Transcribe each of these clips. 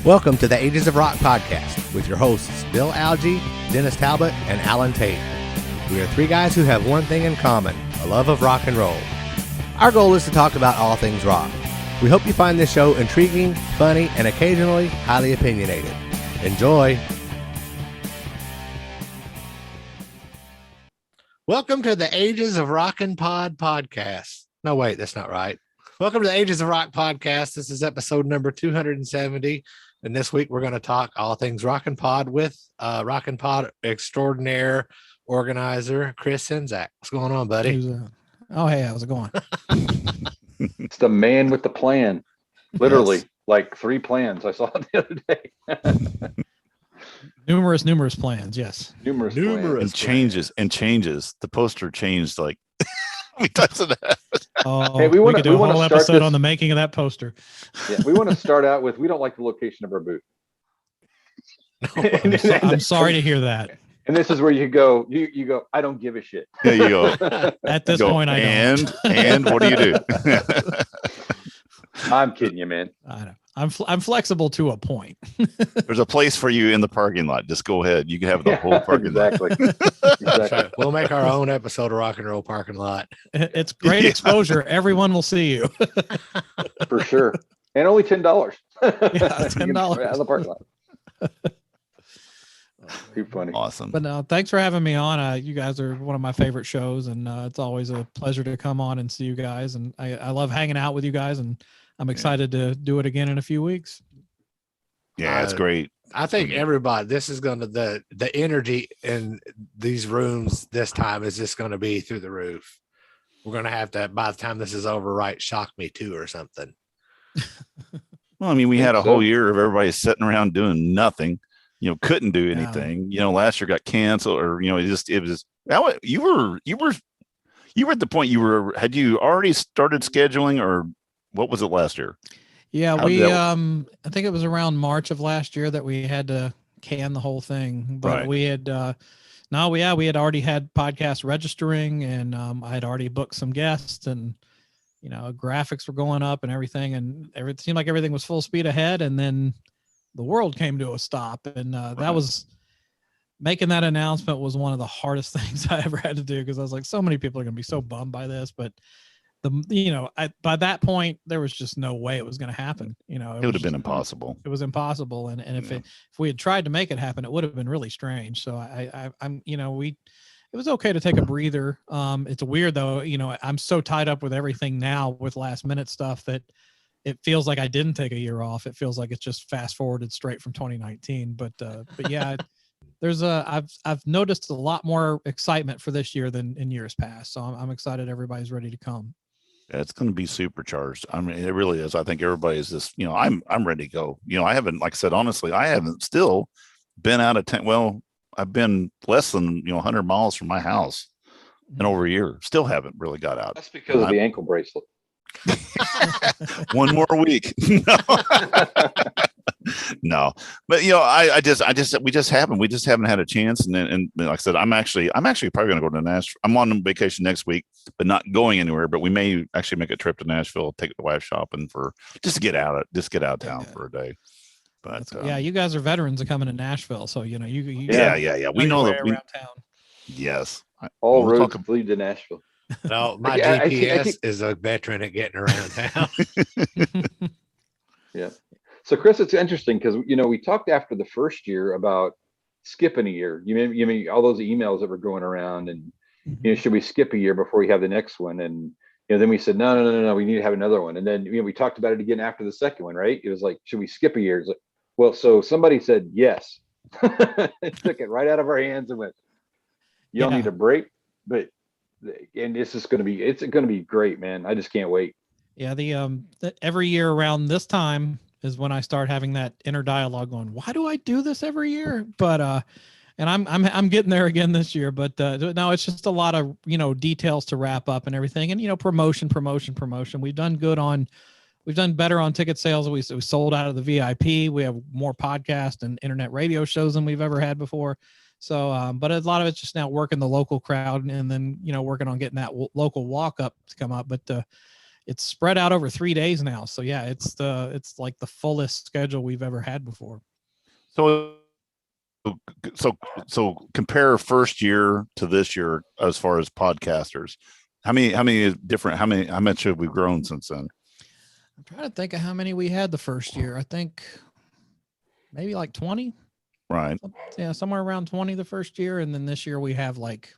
Welcome to the Ages of Rock podcast with your hosts, Bill Algie, Dennis Talbot, and Alan Tate. We are three guys who have one thing in common, a love of rock and roll. Our goal is to talk about all things rock. We hope you find this show intriguing, funny, and occasionally highly opinionated. Enjoy! Welcome to the Ages of ROCKNPOD podcast. No, wait, that's not right. Welcome to the Ages of Rock podcast. This is episode number 270. And this week we're going to talk all things ROCKNPOD with ROCKNPOD extraordinaire organizer, Chris Czynszak. What's going on, buddy? Oh, hey, how's it going? It's the man with the plan. Literally, yes. Like 3 plans I saw the other day. Numerous plans, yes. Numerous plans. And changes. The poster changed like we touched it. Oh, hey, we want to do a whole episode on the making of that poster. Yeah, we want to start out with, we don't like the location of our booth. I'm sorry to hear that. And this is where you go, you go, I don't give a shit. There you go. At this point, I don't. And what do you do? I'm kidding you, man. I know. I'm flexible to a point. There's a place for you in the parking lot. Just go ahead. You can have the whole parking lot. Exactly. We'll make our own episode of Rock and Roll Parking Lot. It's great exposure. Everyone will see you. For sure. And only $10. Yeah, $10 out of the parking lot. Too funny. Awesome. But thanks for having me on. You guys are one of my favorite shows, and it's always a pleasure to come on and see you guys. And I love hanging out with you guys, and I'm excited to do it again in a few weeks. Yeah, it's great. I think everybody, this is going to, the energy in these rooms this time is just going to be through the roof. We're going to have to, by the time this is over, write Shock Me Too or something. Well, I mean, we had a whole year of everybody sitting around doing nothing, couldn't do anything. Last year got canceled, or, it was, you were at the point had you already started scheduling, or what was it last year? Yeah, I think it was around March of last year that we had to can the whole thing. But right. We had, we had already had podcasts registering, and I had already booked some guests, and, graphics were going up and everything. And it seemed like everything was full speed ahead. And then the world came to a stop. And that was, making that announcement was one of the hardest things I ever had to do, because I was like, so many people are going to be so bummed by this. But by that point, there was just no way it was going to happen. It would have been impossible. It was impossible. And if we had tried to make it happen, it would have been really strange. So it was okay to take a breather. It's weird though. I'm so tied up with everything now with last minute stuff that it feels like I didn't take a year off. It feels like it's just fast forwarded straight from 2019. But yeah, I've noticed a lot more excitement for this year than in years past. So I'm excited everybody's ready to come. Yeah, it's going to be supercharged. I mean, it really is. I think everybody is just, I'm ready to go. I haven't, like I said, honestly, I haven't still been out of town. Well, I've been less than, 100 miles from my house in over a year. Still haven't really got out. That's because of the ankle bracelet. One more week. No, but we just haven't had a chance. And like I said, I'm actually probably going to go to Nashville. I'm on vacation next week, but not going anywhere. But we may actually make a trip to Nashville, take the wife shopping just get out of town for a day. But you guys are veterans of coming to Nashville, so you yeah. We know that around town. Yes, all roads lead to Nashville. No, my GPS is a veteran at getting around town. Yeah. So Chris, it's interesting because we talked after the first year about skipping a year. You mean all those emails that were going around, and should we skip a year before we have the next one? And then we said no, we need to have another one. And then we talked about it again after the second one, right? It was like, should we skip a year? It's like, well, so somebody said yes. It took it right out of our hands and went, you don't need a break, and it's going to be great, man. I just can't wait. Yeah. Every year around this time is when I start having that inner dialogue going, why do I do this every year? But, and I'm getting there again this year, but no, it's just a lot of, details to wrap up and everything. And, promotion. We've done better on ticket sales. We sold out of the VIP. We have more podcast and internet radio shows than we've ever had before. So, but a lot of it's just now working the local crowd and then, working on getting that local walk up to come up. But it's spread out over 3 days now. So yeah, it's like the fullest schedule we've ever had before. So compare first year to this year as far as podcasters. How much have we grown since then? I'm trying to think of how many we had the first year. I think maybe like 20. Right. Yeah, somewhere around 20 the first year. And then this year we have like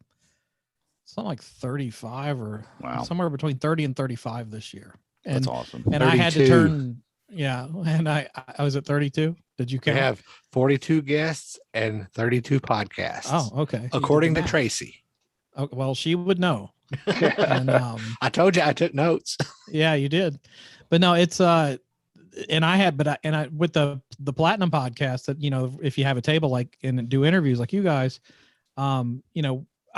something like 35 or somewhere between 30 and 35 this year. And, that's awesome. And 32. I had to turn, and I was at 32. Did you count? We have 42 guests and 32 podcasts. Oh, okay. According to Tracy. Oh, well, she would know. And, I told you I took notes. Yeah, you did. But no, it's and I with the Platinum podcast that, if you have a table like and do interviews like you guys, I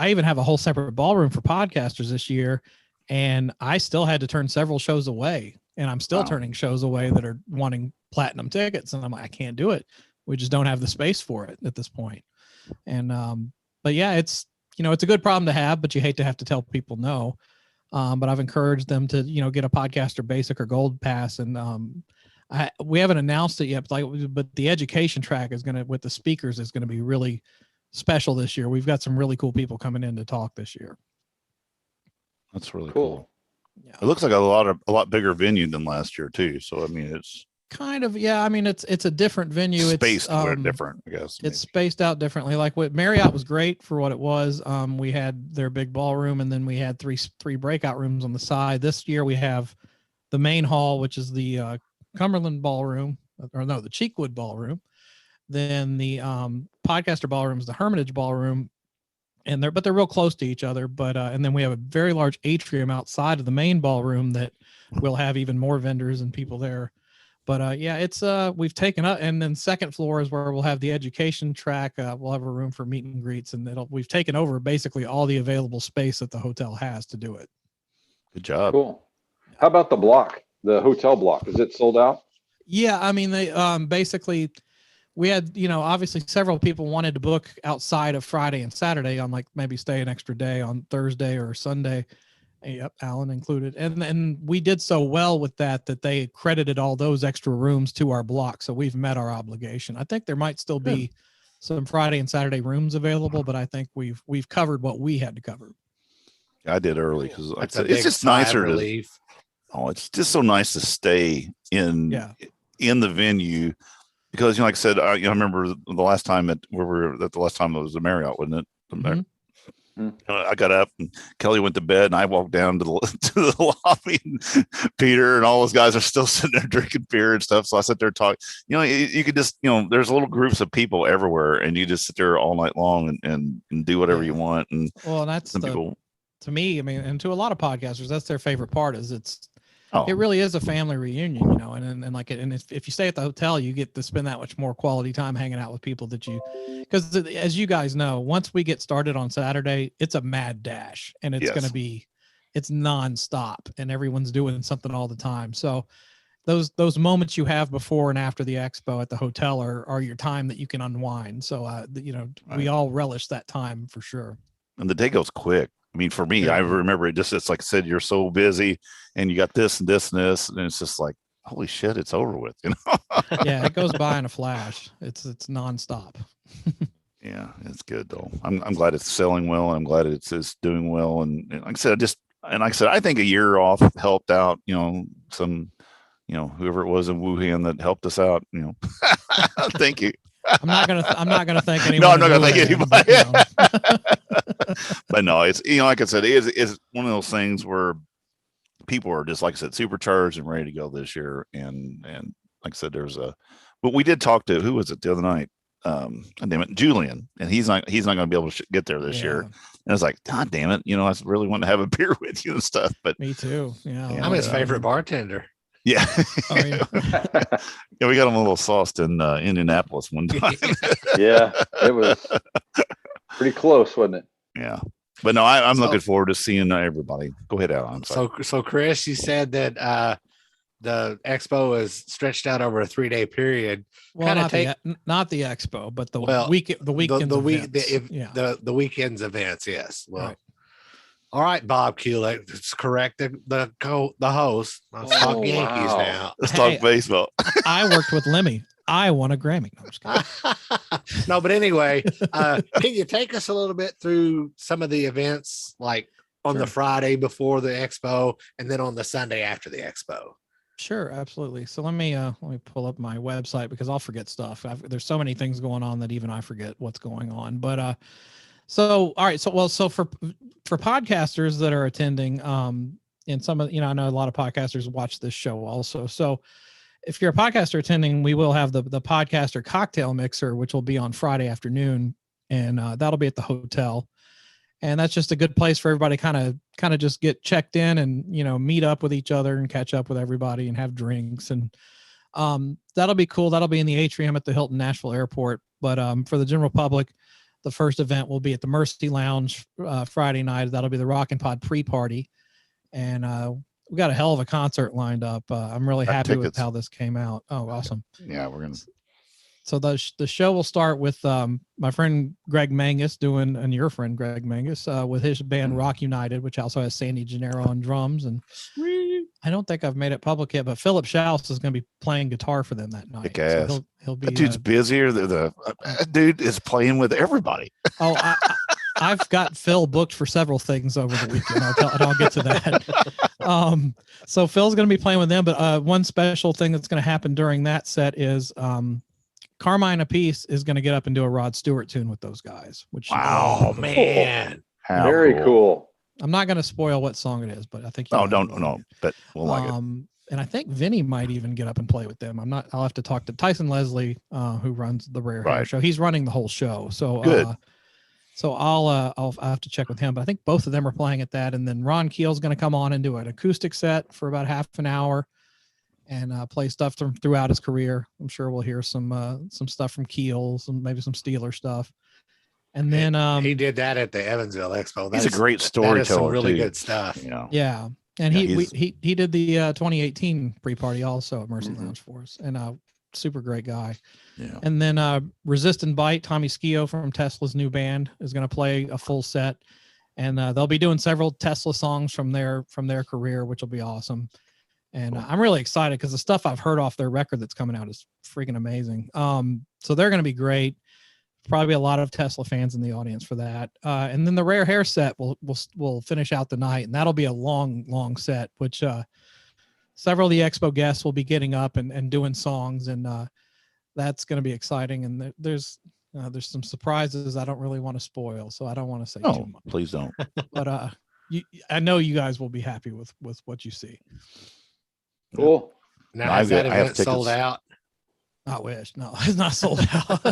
even have a whole separate ballroom for podcasters this year, and I still had to turn several shows away, and I'm still turning shows away that are wanting Platinum tickets. And I'm like, I can't do it. We just don't have the space for it at this point. And, but yeah, it's a good problem to have, but you hate to have to tell people no. But I've encouraged them to, get a podcaster basic or gold pass. And, we haven't announced it yet, but the education track with the speakers is going to be really special this year. We've got some really cool people coming in to talk this year. That's really cool. Yeah. It looks like a lot bigger venue than last year too. So, I mean, it's kind of, yeah. I mean, it's a different venue. Spaced it's different, I guess. It's spaced out differently. Like what Marriott was great for what it was. We had their big ballroom, and then we had three breakout rooms on the side. This year we have the main hall, which is the Cumberland Ballroom, or no, the Cheekwood Ballroom. Then the podcaster ballroom is the Hermitage Ballroom, and they're real close to each other. But and then we have a very large atrium outside of the main ballroom that will have even more vendors and people there. But yeah, it's we've taken up, and then second floor is where we'll have the education track. We'll have a room for meet and greets, and we've taken over basically all the available space that the hotel has to do it. Good job. Cool. How about the block, the hotel block? Is it sold out? Yeah, I mean, they basically, we had, obviously several people wanted to book outside of Friday and Saturday on, like, maybe stay an extra day on Thursday or Sunday. Yep, Alan included. And we did so well with that they credited all those extra rooms to our block. So we've met our obligation. I think there might still be some Friday and Saturday rooms available, but I think we've covered what we had to cover. I did early because it's just nicer to leave. Oh, it's just so nice to stay in the venue because, like I said, I remember the last time it was the Marriott, wasn't it? Mm-hmm. I got up and Kelly went to bed and I walked down to the lobby and Peter and all those guys are still sitting there drinking beer and stuff. So I sit there talking, you could just, there's little groups of people everywhere and you just sit there all night long and do whatever you want. And that's to me, I mean, and to a lot of podcasters, that's their favorite part is it really is a family reunion, and if you stay at the hotel, you get to spend that much more quality time hanging out with people because as you guys know, once we get started on Saturday, it's a mad dash and it's going to be, it's nonstop and everyone's doing something all the time. So those moments you have before and after the expo at the hotel are your time that you can unwind. So, we all relish that time for sure. And the day goes quick. I mean, for me, I remember it's like I said, you're so busy and you got this and this and this, and it's just like, holy shit, it's over with, Yeah, it goes by in a flash. It's nonstop. Yeah, it's good though. I'm glad it's selling well. I'm glad it's doing well. And like I said, I think a year off helped out, some, whoever it was in Wuhan that helped us out, thank you. I'm not gonna thank anyone. No, I'm not gonna thank anybody. But no, it's like I said, it's one of those things where people are just, like I said, supercharged and ready to go this year. And like I said, but we did talk to, who was it the other night? Damn it, Julian, and he's not going to be able to get there this year. And it's like, God damn it, I really want to have a beer with you and stuff. But me too. Yeah, I'm his favorite bartender. Yeah. Oh, yeah. Yeah, we got him a little sauced in Indianapolis one time. Yeah, it was pretty close, wasn't it? Yeah, but no, I'm looking forward to seeing everybody. Go ahead, Alan. So Chris, you said that the expo is stretched out over a 3-day period. Well, not the expo, but the weekend, the weekend, the weekend's events. Yes. Well, right. All right, Bob Kulick, let's correct the host. Let's talk Yankees now. Let's talk baseball. I worked with Lemmy. I won a Grammy. No, I'm just kidding. No, but anyway, can you take us a little bit through some of the events, like on the Friday before the expo, and then on the Sunday after the expo? Sure, absolutely. So let me pull up my website because I'll forget stuff. There's so many things going on that even I forget what's going on. But so all right, so for podcasters that are attending, and some of I know a lot of podcasters watch this show also. So if you're a podcaster attending, we will have the podcaster cocktail mixer, which will be on Friday afternoon, and that'll be at the hotel. And that's just a good place for everybody kind of just get checked in and, meet up with each other and catch up with everybody and have drinks. And that'll be cool. That'll be in the atrium at the Hilton Nashville Airport. But for the general public, the first event will be at the Mercy Lounge Friday night. That'll be the ROCKNPOD pre-party. And we got a hell of a concert lined up. I'm really happy with how this came out. Oh, awesome. Yeah, we're going to. So the show will start with my friend Greg Mangus and your friend Greg Mangus with his band Rock United, which also has Sandy Gennaro on drums. And I don't think I've made it public yet, but Philip Schaus is going to be playing guitar for them that night. So he'll be. That dude's busier. The dude is playing with everybody. Oh, I've got Phil booked for several things over the weekend. I'll get to that. So Phil's going to be playing with them, but one special thing that's going to happen during that set is Carmine Appice is going to get up and do a Rod Stewart tune with those guys. Which man, very cool. I'm not going to spoil what song it is, but I think no, but we'll like it. And I think Vinny might even get up and play with them. I'll have to talk to Tyson Leslie, who runs the Rare Hair Show. He's running the whole show, so good. So I'll have to check with him, but I think both of them are playing at that. And then Ron Keel's going to come on and do an acoustic set for about half an hour and play stuff throughout his career. I'm sure we'll hear some stuff from Keel, maybe some Steeler stuff. And then he did that at the Evansville Expo. He's a great storyteller. Some really good stuff. Yeah. And he did the 2018 pre-party also at Mercy Lounge for us, and super great guy. Yeah. And then Resist and Bite, Tommy Skio from Tesla's new band is going to play a full set, and they'll be doing several Tesla songs from their career, which will be awesome. And I'm really excited because the stuff I've heard off their record that's coming out is freaking amazing. So they're going to be great. Probably a lot of Tesla fans in the audience for that. And then the Rare Hair set will finish out the night, and that'll be a long set, which several of the expo guests will be getting up and doing songs, and that's going to be exciting. And there's some surprises I don't really want to spoil, so I don't want to say too much. Please don't. But I know you guys will be happy with what you see. Cool. Now, has that event sold out? I wish. No, it's not sold out.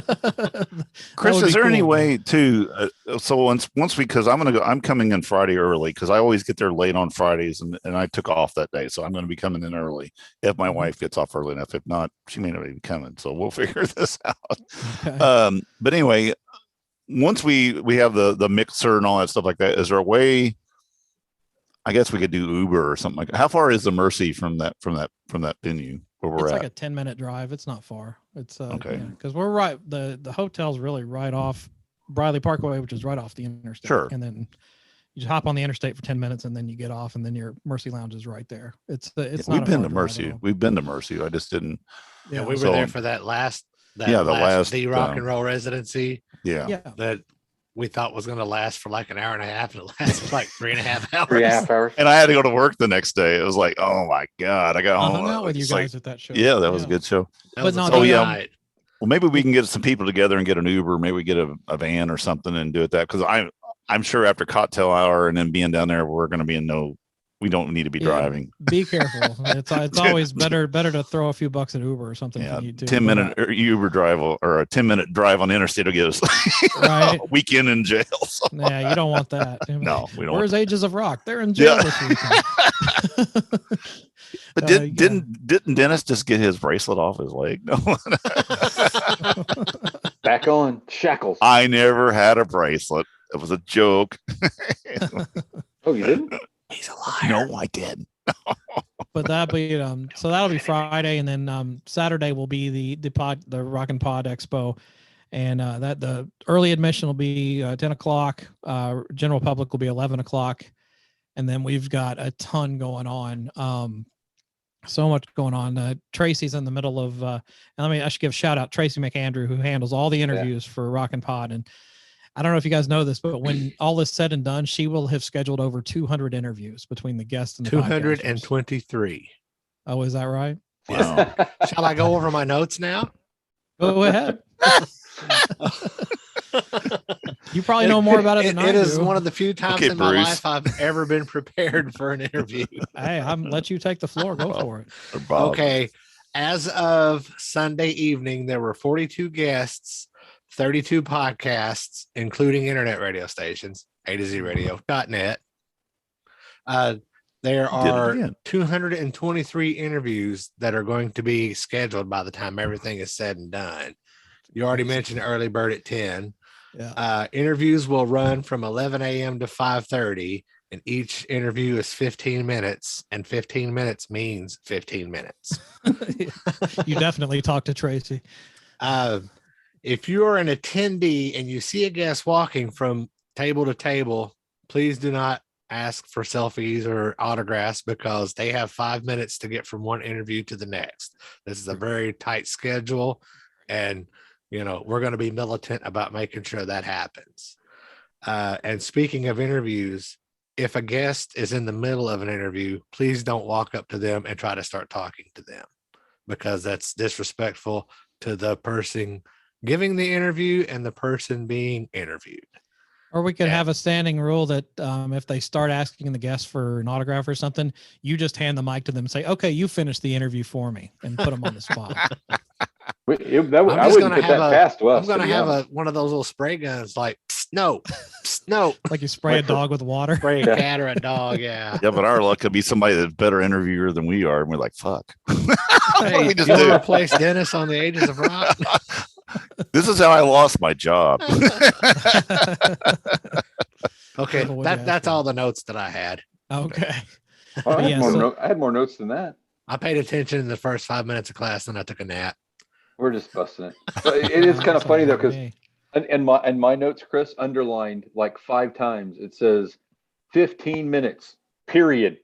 Chris, is there any way to so once because I'm coming in Friday early because I always get there late on Fridays and I took off that day, so I'm going to be coming in early if my wife gets off early enough. If not, she may not be coming, so we'll figure this out. Okay. But anyway, once we have the mixer and all that stuff like that, is there a way? I guess we could do Uber or something like that. How far is the Mercy from that venue where we're at? It's like a 10-minute drive. It's not far. It's okay. Because we're right. The hotel's really right off Briley Parkway, which is right off the interstate. Sure. And then you just hop on the interstate for 10 minutes and then you get off and then your Mercy Lounge is right there. We've been to Mercy. We've been to Mercy. I just didn't. Yeah, we were there for the last rock and roll residency. Yeah. That we thought was going to last for like an hour and a half, and it lasted like 3.5 hours. 3.5 hours. And I had to go to work the next day. It was like, oh my God, I got home. I hung out with you guys at that show. Yeah, that was a good show. Night. Well, maybe we can get some people together and get an Uber. Maybe we get a van or something and do it that, because I'm sure after cocktail hour and then being down there, we're going to be we don't need to be driving. Be careful. It's always better to throw a few bucks at Uber or something. Yeah, if you need to. 10-minute Uber drive or a 10-minute drive on the interstate will get us a weekend in jail. So. Yeah, you don't want that. No, we don't. Where's Ages of Rock? They're in jail this weekend. But didn't Dennis just get his bracelet off his leg? No. Back on shackles. I never had a bracelet. It was a joke. Oh, you didn't? He's a liar. No, I didn't. but that'll be so that'll be Friday, and then Saturday will be the ROCKNPOD Expo, and that the early admission will be 10 o'clock. General public will be 11 o'clock, and then we've got a ton going on. So much going on. Tracy's in the middle of. I should give a shout out Tracy McAndrew, who handles all the interviews for ROCKNPOD, and I don't know if you guys know this, but when all is said and done, she will have scheduled over 200 interviews between the guests and the 223. Oh, is that right? Wow. Shall I go over my notes now? Go ahead. You probably know more about it than I do. It is one of the few times in my Bruce. life I've ever been prepared for an interview. Hey, I'm let you take the floor. Go for it. Okay. As of Sunday evening, there were 42 guests, 32 podcasts, including internet radio stations, A to Z Radio.net. There are 223 interviews that are going to be scheduled by the time everything is said and done. You already mentioned early bird at 10. Yeah. Interviews will run from 11 a.m. to 5:30, and each interview is 15 minutes, and 15 minutes means 15 minutes. You definitely talked to Tracy. If you're an attendee and you see a guest walking from table to table, please do not ask for selfies or autographs because they have 5 minutes to get from one interview to the next. This is a very tight schedule, and we're going to be militant about making sure that happens. And speaking of interviews, if a guest is in the middle of an interview, please don't walk up to them and try to start talking to them, because that's disrespectful to the person giving the interview and the person being interviewed. Or we could have a standing rule that if they start asking the guest for an autograph or something, you just hand the mic to them and say, "Okay, you finish the interview for me," and put them on the spot. I wouldn't put that past us. I'm going to have one of those little spray guns, like, no, no. Like you spray a dog with water. Spray a cat or a dog, yeah. Yeah, but our luck could be somebody that's better interviewer than we are, and we're like, fuck. Hey, we just you do? replace Dennis on the Ages of Rock? This is how I lost my job. Okay, that's all the notes that I had. Okay. Oh, I had more notes than that. I paid attention in the first 5 minutes of class, then I took a nap. We're just busting it. But it is kind of funny though, because and my notes, Chris, underlined like 5 times. It says 15 minutes, period.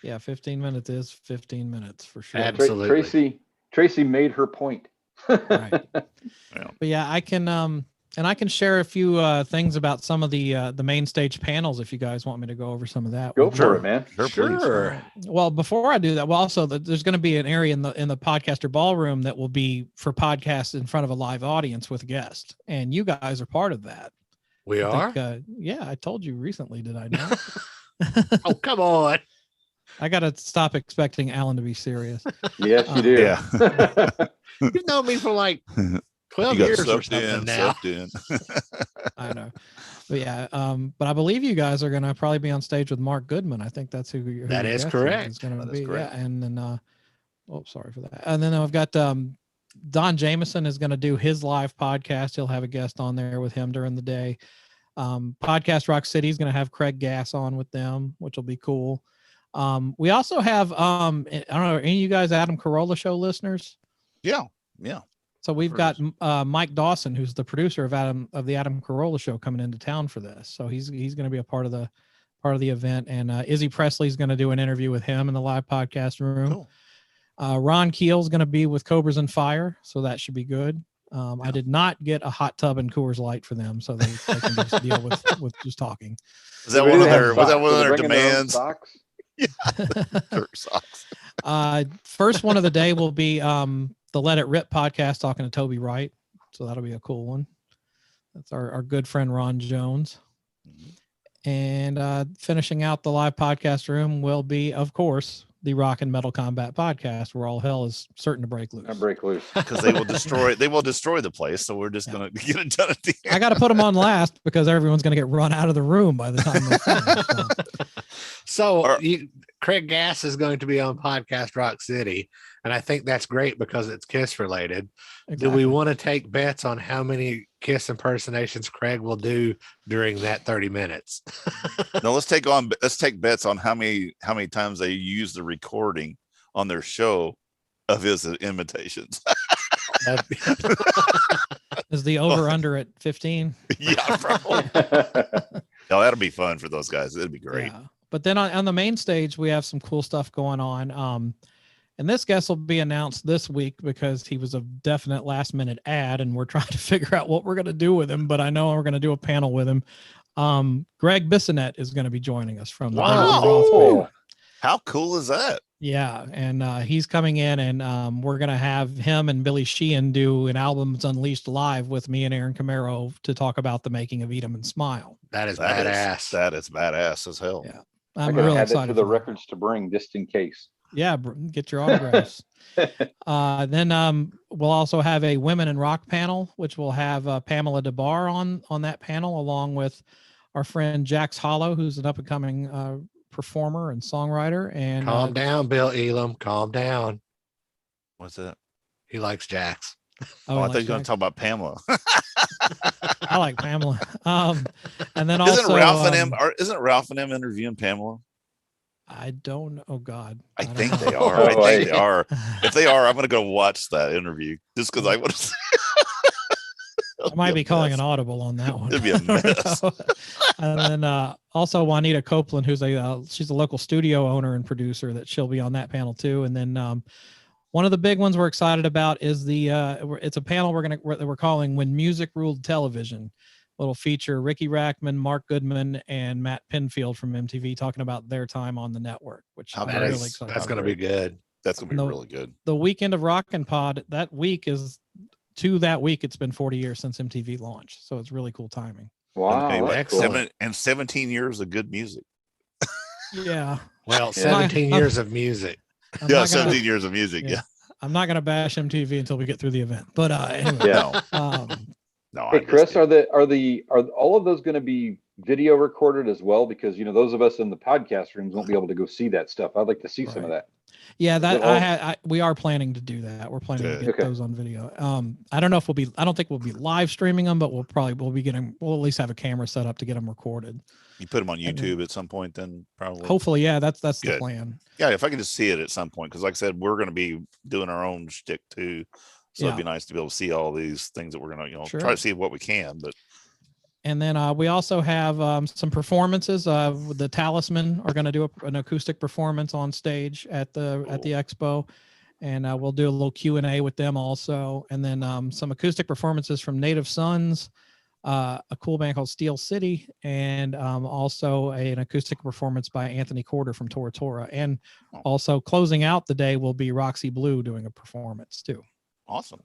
Yeah, 15 minutes is 15 minutes for sure. Absolutely. Tracy made her point. Right. But yeah, I can share a few things about some of the main stage panels if you guys want me to go over some of that. Go for it, man. Sure. Well, before I do that, there's going to be an area in the podcaster ballroom that will be for podcasts in front of a live audience with guests, and you guys are part of that. We are? Yeah, I told you recently, did I not? Oh, come on. I got to stop expecting Alan to be serious. Yes, you do. Yeah. You've known me for like 12 years or something now. I know. But yeah, but I believe you guys are going to probably be on stage with Mark Goodman. I think that's who that is correct. Is going to be. Correct. Yeah, and then, sorry for that. And then I've got Don Jameson is going to do his live podcast. He'll have a guest on there with him during the day. Podcast Rock City is going to have Craig Gass on with them, which will be cool. We also have, I don't know, are any of you guys Adam Carolla show listeners? Yeah. So we've got Mike Dawson, who's the producer of the Adam Carolla show, coming into town for this. So he's going to be a part of the event. And Izzy Presley's going to do an interview with him in the live podcast room. Cool. Ron Keel's going to be with Cobras and Fire, so that should be good. I did not get a hot tub and Coors Light for them, so they can just deal with just talking. Was that one of their demands? Socks? Yeah. Socks. First one of the day will be the Let It Rip podcast talking to Toby Wright. So that'll be a cool one. That's our good friend Ron Jones. And finishing out the live podcast room will be, of course, the Rock and Metal Combat podcast, where all hell is certain to break loose. Because they will destroy the place. So we're just going to get it done at the end. I got to put them on last because everyone's going to get run out of the room by the time they finish. So Craig Gass is going to be on Podcast Rock City, and I think that's great because it's KISS related. Exactly. Do we want to take bets on how many Kiss impersonations Craig will do during that 30 minutes. No, let's take bets on how many times they use the recording on their show of his imitations. Is the over under at 15? Yeah, probably. No, that'll be fun for those guys. It'd be great. Yeah. But then on the main stage, we have some cool stuff going on. And this guest will be announced this week because he was a definite last minute ad, and we're trying to figure out what we're going to do with him. But I know we're going to do a panel with him. Greg Bissonette is going to be joining us from the Wow. How cool is that? Yeah, and he's coming in, and we're going to have him and Billy Sheehan do an Albums Unleashed live with me and Aaron Camaro to talk about the making of Eat 'Em and Smile. That is badass. That is badass as hell. Yeah, I'm really add excited that to the for that. records to bring just in case. Yeah, get your autographs. Then we'll also have a women in rock panel, which will have Pamela DeBar on that panel, along with our friend Jax Hollow, who's an up and coming performer and songwriter. And calm down, Bill Elam. Calm down. What's that? He likes Jax. Oh, I thought you were going to talk about Pamela. I like Pamela. And then also isn't Ralph and them interviewing Pamela? I don't know. Oh God. I don't think know. they are. I think they are. If they are, I'm going to go watch that interview just because I want to see. I might be calling an audible on that one. It'd be a mess. And then also Juanita Copeland, who's she's a local studio owner and producer, that she'll be on that panel too. And then one of the big ones we're excited about is it's a panel we're calling When Music Ruled Television. It'll feature Ricky Rackman, Mark Goodman, and Matt Pinfield from MTV talking about their time on the network, which I'm really excited about. That's going to be good. That's going to be really good. The weekend of ROCKNPOD, that week it's been 40 years since MTV launched. So it's really cool timing. Wow. Anyway, excellent. 17 years of good music. Yeah. Well, 17 years of music. 17 years of music. Yeah. I'm not going to bash MTV until we get through the event, but anyway. Yeah. No. Hey, Chris, are all of those going to be video recorded as well? Because those of us in the podcast rooms won't be able to go see that stuff. I'd like to see some of that. Yeah, we are planning to do that. We're planning to get those on video. I don't know if I don't think we'll be live streaming them, but we'll at least have a camera set up to get them recorded. You put them on YouTube at some point, then probably. Hopefully, yeah, that's the plan. Yeah, if I can just see it at some point, because like I said, we're going to be doing our own shtick too. So it'd be nice to be able to see all these things that we're going to, try to see what we can. But and then we also have some performances. The Talisman are going to do an acoustic performance on stage at the expo, and we'll do a little Q&A with them also. And then some acoustic performances from Native Sons, a cool band called Steel City, and also an acoustic performance by Anthony Corder from Tora Tora. And also closing out the day will be Roxy Blue doing a performance too. Awesome.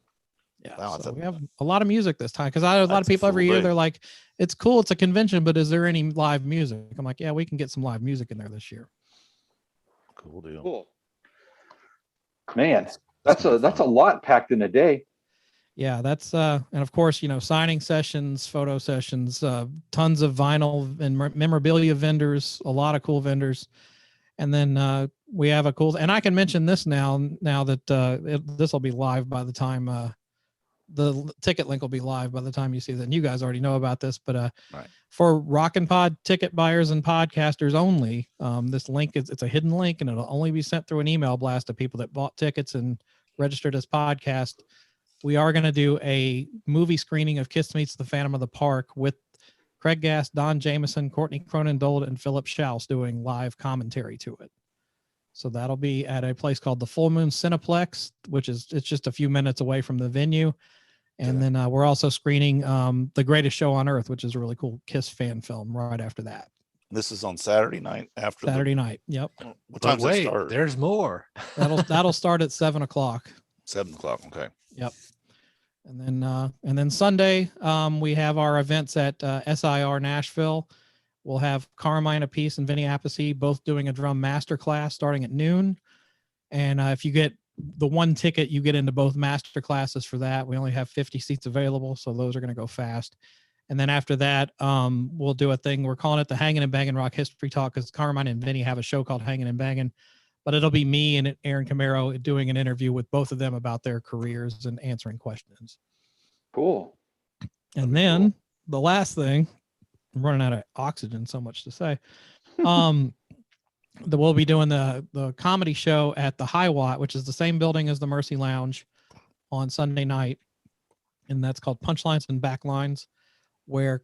Yeah, wow, so we have a lot of music this time, because I know a lot of people every year, they're like, it's cool, it's a convention, but is there any live music? I'm like, yeah, we can get some live music in there this year. Cool deal. Cool. Man, that's a lot packed in a day. Yeah, that's and of course, signing sessions, photo sessions, tons of vinyl and memorabilia vendors, a lot of cool vendors. And then we have a cool, and I can mention this now that this will be live by the time the ticket link will be live by the time you see that. And you guys already know about this, but for ROCKNPOD ticket buyers and podcasters only, this link it's a hidden link, and it'll only be sent through an email blast to people that bought tickets and registered as podcast. We are going to do a movie screening of Kiss Meets the Phantom of the Park with Craig Gass, Don Jameson, Courtney Cronin-Dold, and Philip Schaus doing live commentary to it. So that'll be at a place called the Full Moon Cineplex, it's just a few minutes away from the venue. And then we're also screening The Greatest Show on Earth, which is a really cool Kiss fan film right after that. This is on Saturday night Saturday night. Yep. What time does it start? There's more. That'll start at 7:00. 7:00. Okay. Yep. And then Sunday, we have our events at SIR Nashville. We'll have Carmine Apiece and Vinny Appice both doing a drum masterclass starting at noon. And if you get the one ticket, you get into both master classes for that. We only have 50 seats available, so those are going to go fast. And then after that, we'll do a thing. We're calling it the Hangin' and Bangin' Rock History Talk, because Carmine and Vinny have a show called Hangin' and Bangin'. But it'll be me and Aaron Camaro doing an interview with both of them about their careers and answering questions. Cool. And then the last thing, I'm running out of oxygen, so much to say. We'll be doing the comedy show at the High Watt, which is the same building as the Mercy Lounge, on Sunday night. And that's called Punchlines and Backlines, where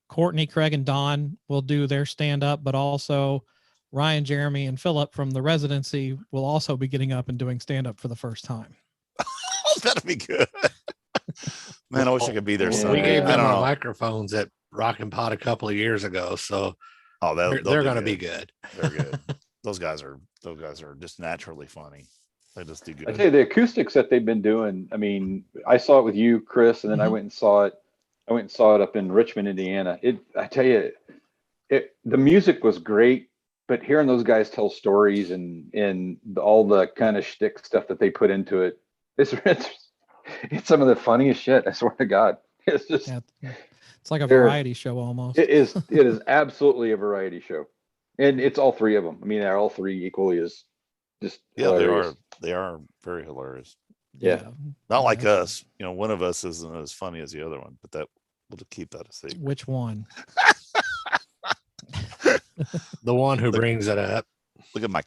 Courtney, Craig, and Don will do their stand-up, but also Ryan, Jeremy, and Philip from the residency will also be getting up and doing stand-up for the first time. That'll be good. Man, I wish I could be there. Yeah. Sunday. We gave I them don't our know. microphones at ROCKNPOD a couple of years ago, so They're they're going to be good. They're good. Those guys are just naturally funny. They just do good. I tell you, the acoustics that they've been doing. I mean, I saw it with you, Chris, and then I went and saw it. I went and saw it up in Richmond, Indiana. I tell you, the music was great, but hearing those guys tell stories and all the kind of shtick stuff that they put into it, it's some of the funniest shit. I swear to God, it's just it's like a variety show almost. It is absolutely a variety show, and it's all three of them. I mean, they're all three equally as just hilarious. They are very hilarious. Yeah. Not like us. One of us isn't as funny as the other one, but we'll just keep that a secret. Which one? The one who brings it up. Look at my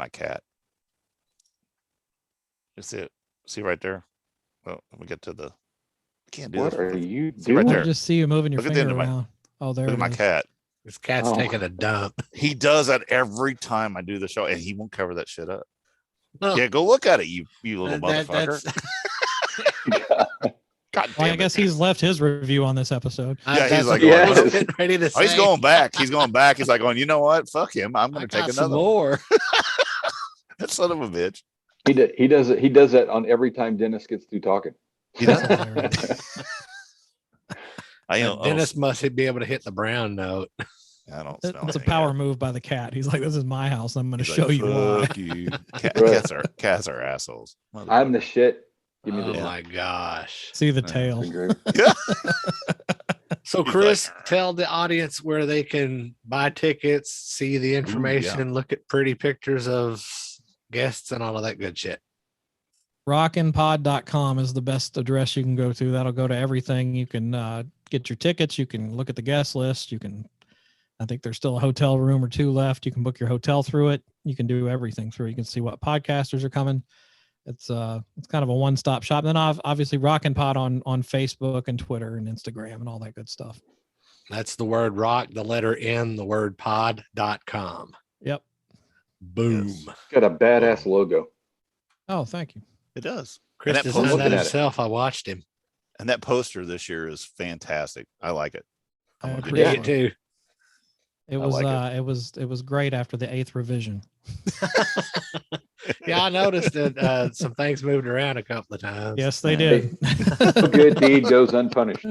cat. You see it? See right there? Well, we get to the. I can't do What this. are you See right doing? there. I just see you moving your Look at the end finger of my- around. Oh, there Look at it my is. cat. This cat's Oh. taking a dump. He does that every time I do the show, and he won't cover that shit up. No, Yeah, go look at it, you little motherfucker. God Well, I damn it. guess he's left his review on this episode. Yeah, he's that's like, what I yeah. was getting ready to say. Oh, he's going back. He's going back. He's like, you know what? Fuck him. I'm I going to take got some another one. more. That son of a bitch. He does it. He does that on every time Dennis gets through talking. He does. Dennis must be able to hit the brown note. I don't smell It's a anything power yet. move by the cat. He's like, this is my house. I'm going to He's show like, you why. Fuck you. Right. Cats are assholes. I'm the shit. Give me Oh the my gosh. See the Yeah. tail. So He's Chris, tell the audience where they can buy tickets, see the information, look at pretty pictures of guests and all of that good shit. ROCKNPOD.com is the best address you can go to. That'll go to everything. You can get your tickets. You can look at the guest list. I think there's still a hotel room or two left. You can book your hotel through it. You can do everything through it. You can see what podcasters are coming. It's kind of a one-stop shop. And then obviously ROCKNPOD on Facebook and Twitter and Instagram and all that good stuff. That's the word rock, the letter N, the word pod.com. Yep. Boom. Yes. got a badass logo. Oh, thank you. It does. Chris that designed poster- that looking at it. himself. I watched him. And that poster this year is fantastic. I like it. I'm I gonna Me get appreciate it. too. It I was like it was great after the 8th revision. Yeah, I noticed that some things moved around a couple of times. Yes, they Yeah. did. No good deed goes unpunished.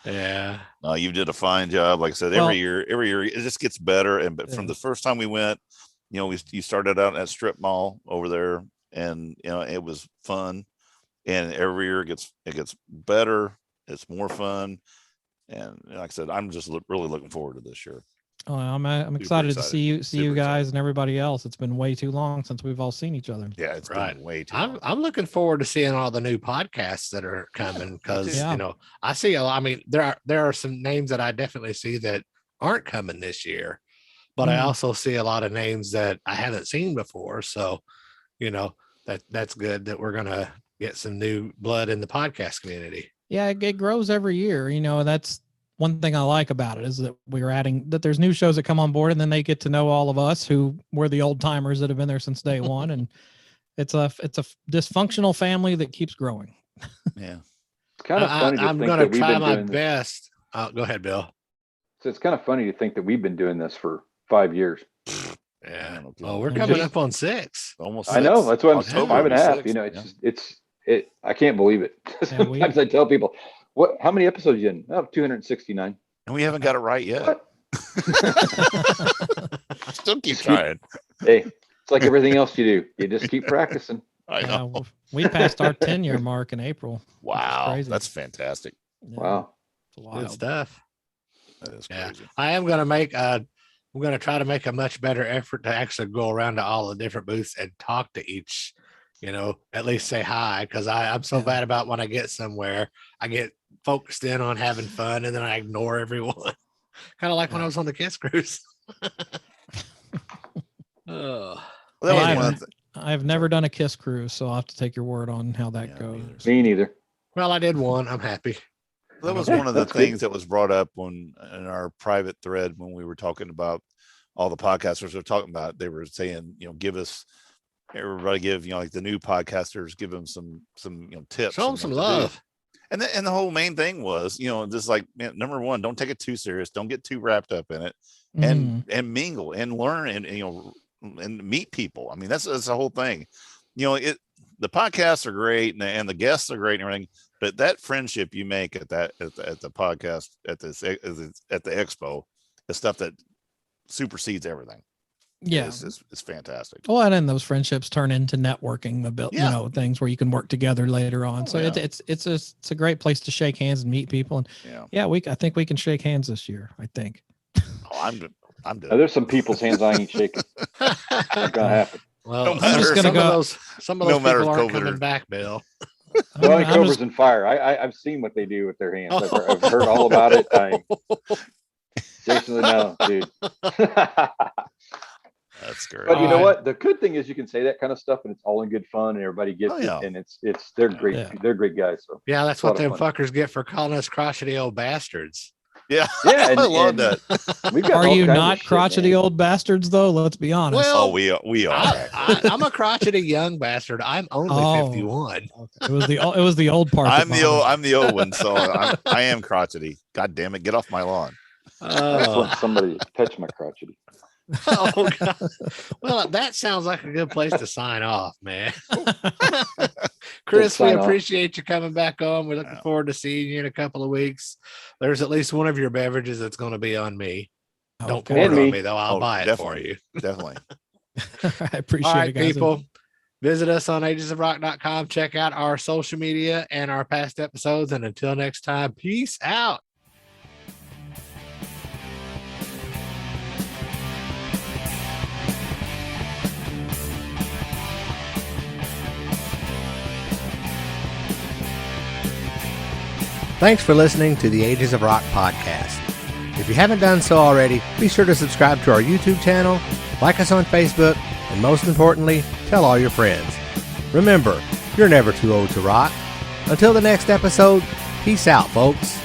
Yeah. No, you did a fine job. Like I said, Well- every year it just gets better. But from Yeah. the first time we went, you started out in that strip mall over there, and it was fun. And every year it gets better. It's more fun. And like I said, I'm just really looking forward to this year. Oh, I'm excited to excited. see you Super guys excited. and everybody else. It's been way too long since we've all seen each other. Yeah, it's Right. been way too I'm long. I'm looking forward to seeing all the new podcasts that are coming because Yeah. I see I mean there are some names that I definitely see that aren't coming this year, but I Mhm. also see a lot of names that I haven't seen before. So, that's good that we're gonna get some new blood in the podcast community. Yeah, it grows every year. That's one thing I like about it is that we're adding that there's new shows that come on board and then they get to know all of us who were the old timers that have been there since day one. And it's a dysfunctional family that keeps growing. Yeah. It's kind of funny to I'm think gonna that we've try been my doing this. best. Go ahead, Bill. So it's kind of funny to think that we've been doing this for 5 years. Yeah. Man, Oh, we're Yeah. coming Just- up on 6. Almost. I know. 6. That's what I'm October saying. 5.5. 6, It's yeah. just I can't believe it. Yeah, we- Sometimes I tell people, how many episodes you in? Oh, 269. And we haven't got it right yet. What? Still keep trying. Hey, it's like everything else you do. You just keep practicing. I know. Well, we passed our 10-year mark in April. Wow, crazy. that's fantastic. Yeah, Wow. it's Good wild. stuff. That is Yeah. crazy. I am going to try to make a much better effort to actually go around to all the different booths and talk to each, at least say hi. Cause I'm so Yeah. bad about when I get somewhere, I get focused in on having fun, and then I ignore everyone. Kind of like when I was on the Kiss Cruise. Oh. Well, that was one of the, I've never done a Kiss cruise, so I'll have to take your word on how that goes. Me neither. Well, I did one. I'm happy. that was one of the things that was brought up when in our private thread when we were talking about all the podcasters were talking about. They were saying, everybody give like the new podcasters, give them some tips. Show them some love. And the whole main thing was, just like, number one, don't take it too serious. Don't get too wrapped up in it, and mingle and learn and meet people. I mean, that's the whole thing. The podcasts are great and the guests are great and everything, but that friendship you make at the podcast at the expo is stuff that supersedes everything. Yeah, it's fantastic. Well, and then those friendships turn into networking, things where you can work together later on. So it's a great place to shake hands and meet people. And I think we can shake hands this year. I think. Oh, I'm good. There's some people's hands I ain't shaking. Not gonna happen. Well, I'm just gonna go. Some of those people aren't coming back, Bill. Well, like Cobras and Fire. I've seen what they do with their hands. I've heard all about it. Jason, no, dude. That's great. But you know what? The good thing is you can say that kind of stuff and it's all in good fun and everybody gets it, and they're great. Yeah. They're great guys. So yeah, that's what them fuckers get for calling us crotchety old bastards. Yeah, yeah, I love that. Are you not crotchety old bastards though? Let's be honest. Well, we are. I'm a crotchety young bastard. I'm only 51. Okay. It was the old part. I'm the old one, so I am crotchety. God damn it, get off my lawn. I just want somebody to touch my crotchety. Oh God. Well, that sounds like a good place to sign off, man. Chris, we appreciate you coming back on. We're looking forward to seeing you in a couple of weeks. There's at least one of your beverages that's going to be on me. Don't pour it on me though. I'll buy it for you. Definitely. I appreciate it, guys. People. Visit us on agesofrock.com. Check out our social media and our past episodes. And until next time, peace out. Thanks for listening to the Ages of Rock podcast. If you haven't done so already, be sure to subscribe to our YouTube channel, like us on Facebook, and most importantly, tell all your friends. Remember, you're never too old to rock. Until the next episode, peace out, folks.